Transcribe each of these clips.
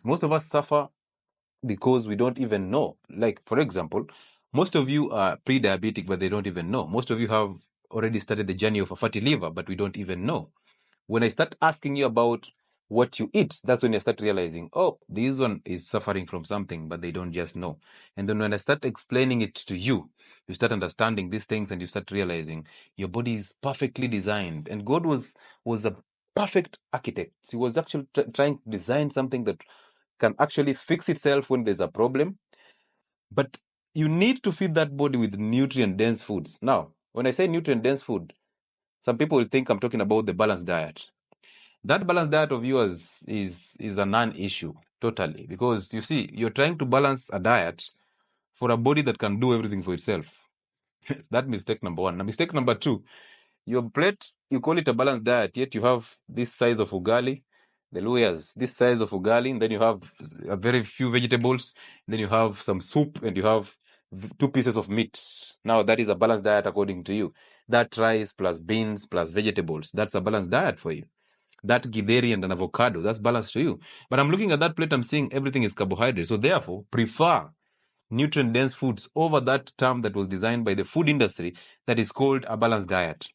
Most of us suffer because we don't even know. Like, for example, most of you are pre-diabetic, but they don't even know. Most of you have already started the journey of a fatty liver, but we don't even know. When I start asking you about what you eat, that's when you start realizing, oh, this one is suffering from something, but they don't just know. And then when I start explaining it to you, you start understanding these things and you start realizing your body is perfectly designed. And God was a perfect architect. He was actually trying to design something that can actually fix itself when there's a problem. But you need to feed that body with nutrient-dense foods. Now, when I say nutrient-dense food, some people will think I'm talking about the balanced diet. That balanced diet of yours is a non-issue totally, because you see, you're trying to balance a diet for a body that can do everything for itself. That mistake number one. Now, mistake number two, your plate, you call it a balanced diet, yet you have this size of ugali, the lawyers, this size of ugali, and then you have a very few vegetables, then you have some soup, and you have 2 pieces of meat. Now, that is a balanced diet according to you. That rice plus beans plus vegetables, that's a balanced diet for you. That githeri and an avocado, that's balanced to you. But I'm looking at that plate, I'm seeing everything is carbohydrate. So therefore, prefer nutrient-dense foods over that term that was designed by the food industry that is called a balanced diet.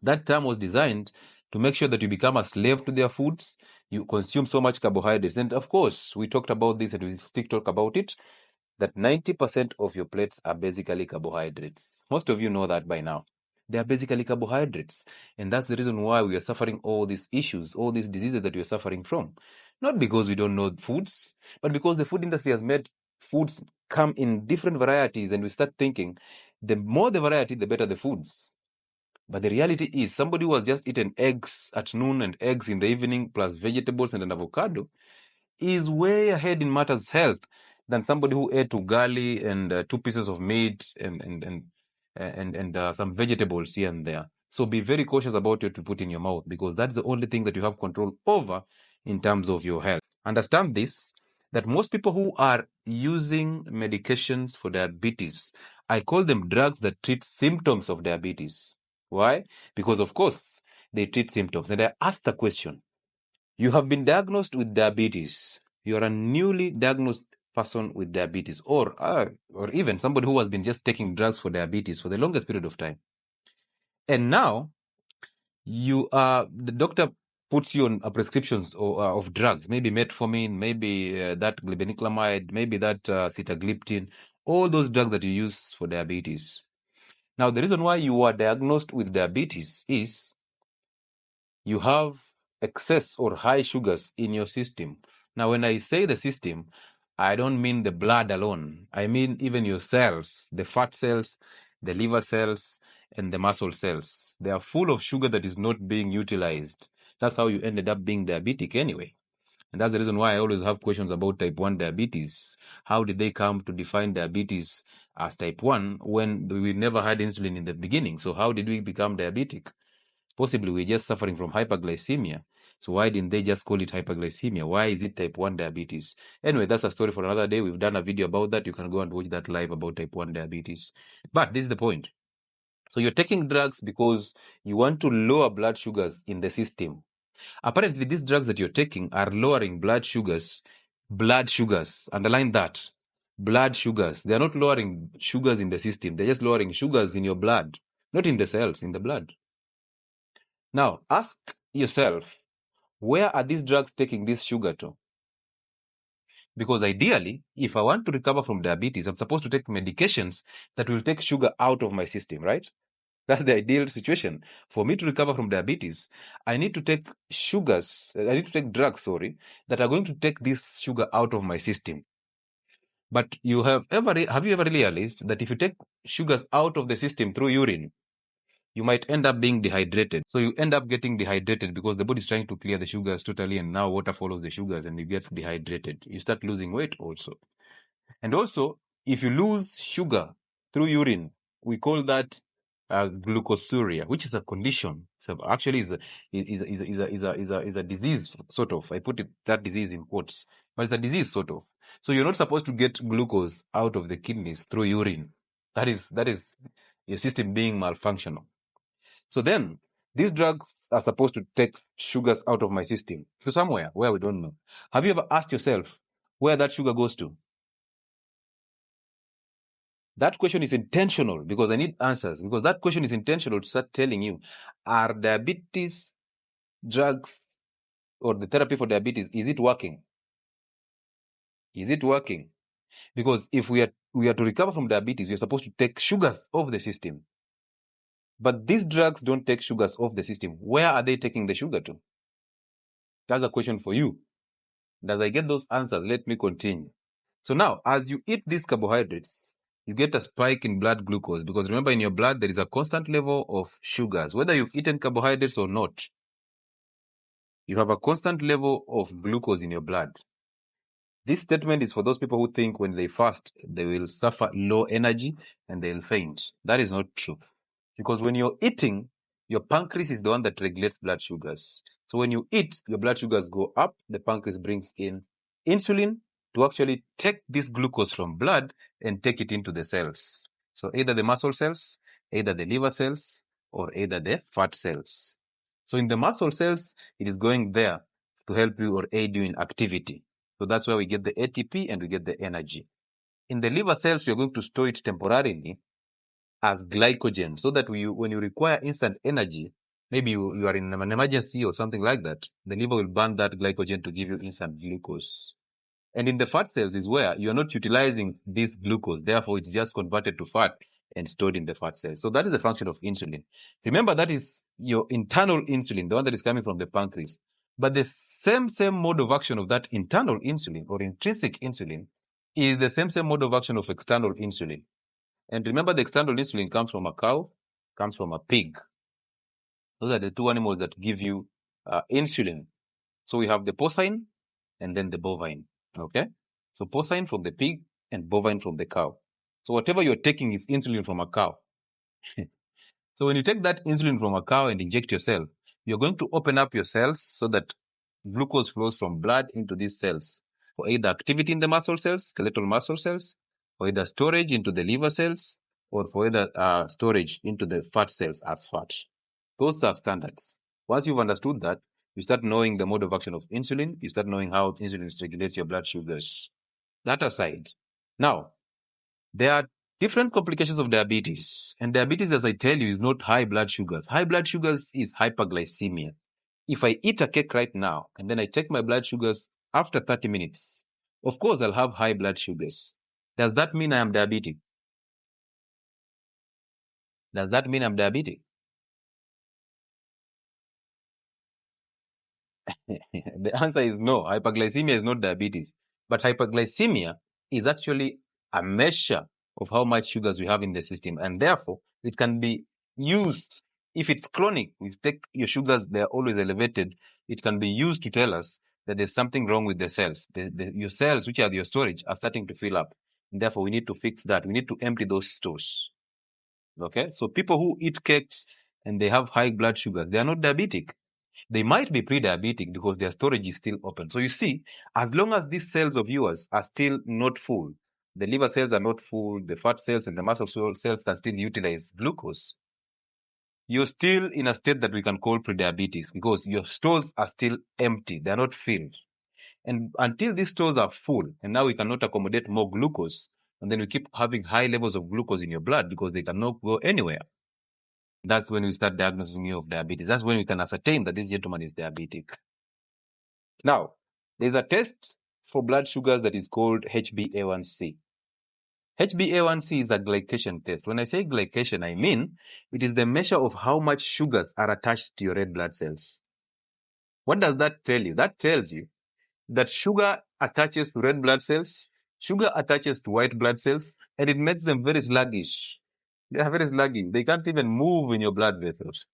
That term was designed to make sure that you become a slave to their foods, you consume so much carbohydrates. And of course, we talked about this and we still talk about it, that 90% of your plates are basically carbohydrates. Most of you know that by now. They are basically carbohydrates. And that's the reason why we are suffering all these issues, all these diseases that we are suffering from. Not because we don't know foods, but because the food industry has made foods come in different varieties, and we start thinking the more the variety, the better the foods. But the reality is, somebody who has just eaten eggs at noon and eggs in the evening, plus vegetables and an avocado, is way ahead in matters health than somebody who ate ugali and 2 pieces of meat and some vegetables here and there. So be very cautious about what you put in your mouth, because that's the only thing that you have control over in terms of your health. Understand this, that most people who are using medications for diabetes, I call them drugs that treat symptoms of diabetes. Why? Because, of course, they treat symptoms. And I ask the question, you have been diagnosed with diabetes. You are a newly diagnosed person with diabetes, or even somebody who has been just taking drugs for diabetes for the longest period of time. And now the doctor puts you on a prescription of drugs, maybe metformin, maybe that glibenclamide, maybe that sitagliptin, all those drugs that you use for diabetes. Now, the reason why you are diagnosed with diabetes is you have excess or high sugars in your system. Now, when I say the system, I don't mean the blood alone. I mean even your cells, the fat cells, the liver cells, and the muscle cells. They are full of sugar that is not being utilized. That's how you ended up being diabetic anyway. And that's the reason why I always have questions about type 1 diabetes. How did they come to define diabetes as type 1 when we never had insulin in the beginning? So how did we become diabetic? Possibly we're just suffering from hyperglycemia. So why didn't they just call it hyperglycemia? Why is it type 1 diabetes? Anyway, that's a story for another day. We've done a video about that. You can go and watch that live about type 1 diabetes. But this is the point. So you're taking drugs because you want to lower blood sugars in the system. Apparently, these drugs that you're taking are lowering blood sugars. Blood sugars. Underline that. Blood sugars. They're not lowering sugars in the system. They're just lowering sugars in your blood. Not in the cells, in the blood. Now, ask yourself, where are these drugs taking this sugar to? Because ideally, if I want to recover from diabetes, I'm supposed to take medications that will take sugar out of my system, right? That's the ideal situation. For me to recover from diabetes, I need to take drugs, that are going to take this sugar out of my system. But have you ever realized that if you take sugars out of the system through urine, you might end up being dehydrated. So you end up getting dehydrated because the body is trying to clear the sugars totally, and now water follows the sugars and you get dehydrated. You start losing weight also. And also, if you lose sugar through urine, we call that glucosuria, which is a condition. So actually is a disease, sort of. I put that disease in quotes, but it's a disease, sort of. So you're not supposed to get glucose out of the kidneys through urine. That is your system being malfunctional. So then, These drugs are supposed to take sugars out of my system to somewhere where we don't know. Have you ever asked yourself where that sugar goes to? That question is intentional because I need answers, because that question is intentional to start telling you, are diabetes drugs or the therapy for diabetes, is it working? Is it working? Because if we are to recover from diabetes, we are supposed to take sugars off the system. But these drugs don't take sugars off the system. Where are they taking the sugar to? That's a question for you. And as I get those answers, let me continue. So now, as you eat these carbohydrates, you get a spike in blood glucose, because remember, in your blood, there is a constant level of sugars. Whether you've eaten carbohydrates or not, you have a constant level of glucose in your blood. This statement is for those people who think when they fast, they will suffer low energy and they'll faint. That is not true. Because when you're eating, your pancreas is the one that regulates blood sugars. So when you eat, your blood sugars go up, the pancreas brings in insulin to actually take this glucose from blood and take it into the cells. So either the muscle cells, either the liver cells, or either the fat cells. So in the muscle cells, it is going there to help you or aid you in activity. So that's where we get the ATP and we get the energy. In the liver cells, you're going to store it temporarily as glycogen, so that when you require instant energy, maybe you are in an emergency or something like that, the liver will burn that glycogen to give you instant glucose. And in the fat cells is where you are not utilizing this glucose. Therefore, it's just converted to fat and stored in the fat cells. So that is the function of insulin. Remember, that is your internal insulin, the one that is coming from the pancreas. But the same mode of action of that internal insulin or intrinsic insulin is the same mode of action of external insulin. And remember, the external insulin comes from a cow, comes from a pig. Those are the two animals that give you insulin. So we have the porcine and then the bovine. Okay? So porcine from the pig and bovine from the cow. So whatever you're taking is insulin from a cow. So when you take that insulin from a cow and inject yourself, you're going to open up your cells so that glucose flows from blood into these cells for either activity in the muscle cells, skeletal muscle cells, or either storage into the liver cells, or for either storage into the fat cells as fat. Those are standards. Once you've understood that, you start knowing the mode of action of insulin. You start knowing how insulin regulates your blood sugars. That aside, now, there are different complications of diabetes. And diabetes, as I tell you, is not high blood sugars. High blood sugars is hyperglycemia. If I eat a cake right now and then I take my blood sugars after 30 minutes, of course, I'll have high blood sugars. Does that mean I am diabetic? Does that mean I'm diabetic? The answer is no. Hyperglycemia is not diabetes. But hyperglycemia is actually a measure of how much sugars we have in the system. And therefore, it can be used. If it's chronic, we take your sugars, they're always elevated. It can be used to tell us that there's something wrong with the cells. Your cells, which are your storage, are starting to fill up. And therefore, we need to fix that. We need to empty those stores. Okay? So people who eat cakes and they have high blood sugar, they are not diabetic. They might be pre-diabetic because their storage is still open. So you see, as long as these cells of yours are still not full, the liver cells are not full, the fat cells and the muscle cells can still utilize glucose, you're still in a state that we can call pre-diabetes because your stores are still empty. They're not filled. And until these stores are full, and now we cannot accommodate more glucose, and then we keep having high levels of glucose in your blood because they cannot go anywhere. That's when we start diagnosing you of diabetes. That's when we can ascertain that this gentleman is diabetic. Now, there's a test for blood sugars that is called HbA1c. HbA1c is a glycation test. When I say glycation, I mean it is the measure of how much sugars are attached to your red blood cells. What does that tell you? That tells you that sugar attaches to red blood cells, sugar attaches to white blood cells, and it makes them very sluggish. They are very sluggish. They can't even move in your blood vessels.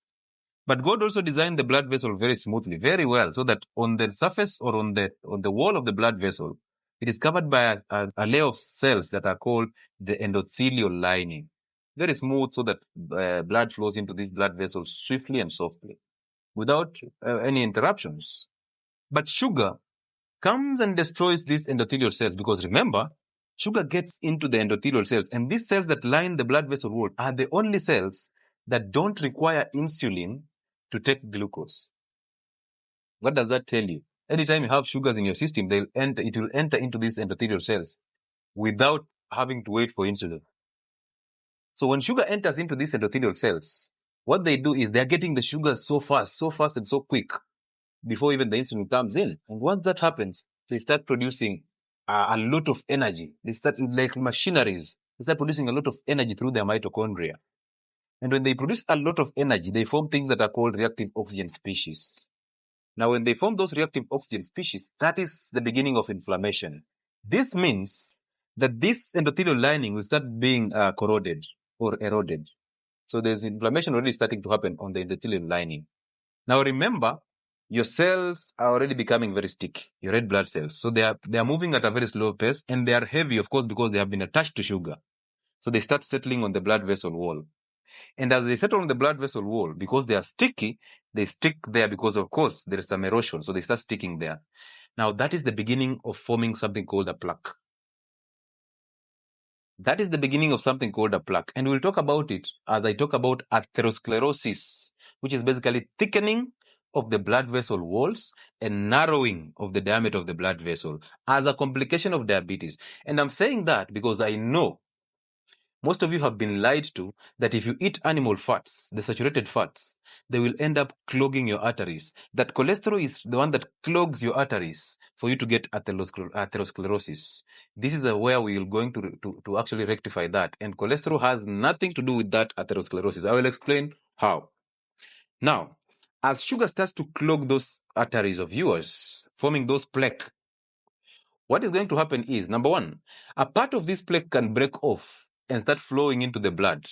But God also designed the blood vessel very smoothly, very well, so that on the surface or on the wall of the blood vessel, it is covered by a layer of cells that are called the endothelial lining. Very smooth, so that blood flows into these blood vessels swiftly and softly, without any interruptions. But sugar comes and destroys these endothelial cells, because remember, sugar gets into the endothelial cells, and these cells that line the blood vessel wall are the only cells that don't require insulin to take glucose. What does that tell you? Anytime you have sugars in your system, it will enter into these endothelial cells without having to wait for insulin. So when sugar enters into these endothelial cells, what they do is they're getting the sugar so fast and so quick before even the insulin comes in. And once that happens, they start producing a lot of energy. They start, like machineries, they start producing a lot of energy through their mitochondria. And when they produce a lot of energy, they form things that are called reactive oxygen species. Now, when they form those reactive oxygen species, that is the beginning of inflammation. This means that this endothelial lining will start being corroded or eroded. So there's inflammation already starting to happen on the endothelial lining. Now remember, your cells are already becoming very sticky, your red blood cells. So they are moving at a very slow pace, and they are heavy, of course, because they have been attached to sugar. So they start settling on the blood vessel wall. And as they settle on the blood vessel wall, because they are sticky, they stick there because, of course, there is some erosion. So they start sticking there. Now, that is the beginning of forming something called a plaque. That is the beginning of something called a plaque. And we'll talk about it as I talk about atherosclerosis, which is basically thickening of the blood vessel walls and narrowing of the diameter of the blood vessel as a complication of diabetes. And I'm saying that because I know most of you have been lied to that if you eat animal fats, the saturated fats, they will end up clogging your arteries. That cholesterol is the one that clogs your arteries for you to get atherosclerosis. This is where we are going to actually rectify that. And cholesterol has nothing to do with that atherosclerosis. I will explain how. Now, as sugar starts to clog those arteries of yours, forming those plaque, what is going to happen is, number one, a part of this plaque can break off and start flowing into the blood.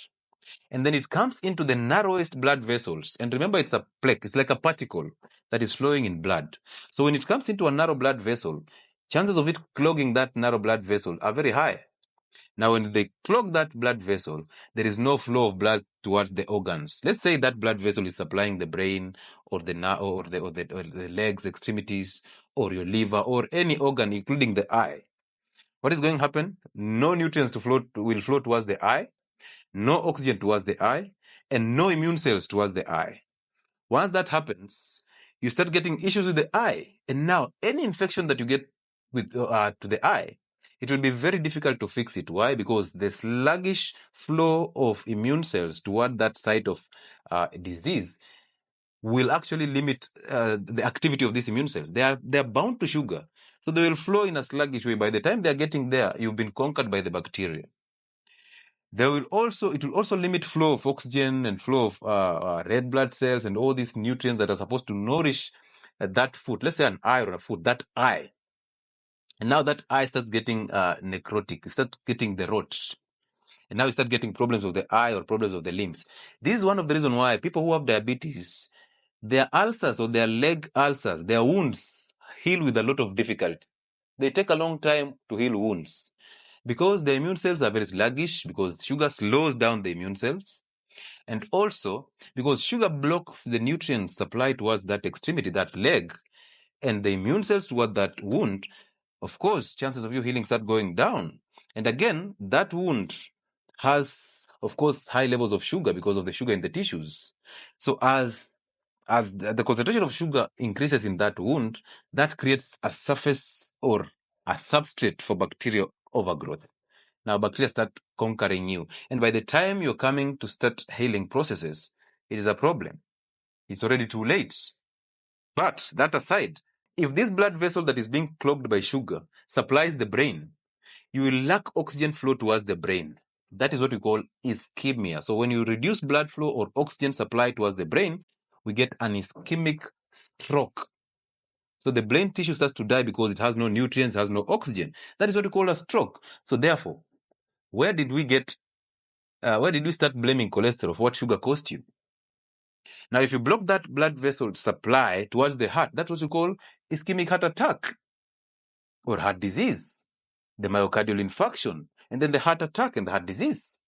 And then it comes into the narrowest blood vessels. And remember, it's a plaque. It's like a particle that is flowing in blood. So when it comes into a narrow blood vessel, chances of it clogging that narrow blood vessel are very high. Now, when they clog that blood vessel, there is no flow of blood towards the organs. Let's say that blood vessel is supplying the brain or the legs, extremities, or your liver, or any organ, including the eye. What is going to happen? No nutrients will flow towards the eye, no oxygen towards the eye, and no immune cells towards the eye. Once that happens, you start getting issues with the eye. And now, any infection that you get with to the eye, it will be very difficult to fix it. Why? Because the sluggish flow of immune cells toward that site of disease will actually limit the activity of these immune cells. They are bound to sugar. So they will flow in a sluggish way. By the time they are getting there, you've been conquered by the bacteria. It will also limit flow of oxygen and flow of red blood cells and all these nutrients that are supposed to nourish that food. Let's say an eye or a food, that eye. And now that eye starts getting necrotic. It starts getting the rot. And now you start getting problems of the eye or problems of the limbs. This is one of the reasons why people who have diabetes, their ulcers or their leg ulcers, their wounds heal with a lot of difficulty. They take a long time to heal wounds because the immune cells are very sluggish, because sugar slows down the immune cells, and also because sugar blocks the nutrient supply towards that extremity, that leg, and the immune cells toward that wound. Of course, chances of you healing start going down. And again, that wound has, of course, high levels of sugar because of the sugar in the tissues. So as the concentration of sugar increases in that wound, that creates a surface or a substrate for bacterial overgrowth. Now bacteria start conquering you. And by the time you're coming to start healing processes, it is a problem. It's already too late. But that aside, if this blood vessel that is being clogged by sugar supplies the brain, you will lack oxygen flow towards the brain. That is what we call ischemia. So when you reduce blood flow or oxygen supply towards the brain, we get an ischemic stroke. So the brain tissue starts to die because it has no nutrients, has no oxygen. That is what we call a stroke. So therefore, where did we start blaming cholesterol for what sugar cost you? Now, if you block that blood vessel supply towards the heart, that's what we call ischemic heart attack or heart disease, the myocardial infarction, and then the heart attack and the heart disease.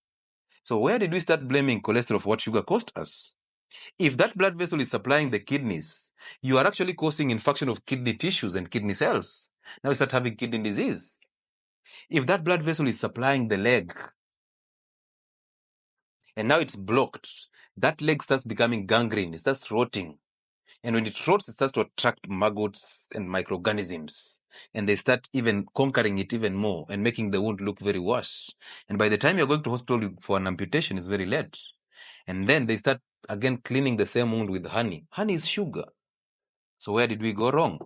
So where did we start blaming cholesterol for what sugar cost us? If that blood vessel is supplying the kidneys, you are actually causing infarction of kidney tissues and kidney cells. Now you start having kidney disease. If that blood vessel is supplying the leg, and now it's blocked, that leg starts becoming gangrene. It starts rotting. And when it rots, it starts to attract maggots and microorganisms. And they start even conquering it even more and making the wound look very worse. And by the time you're going to hospital for an amputation, it's very late. And then they start again cleaning the same wound with honey. Honey is sugar. So where did we go wrong?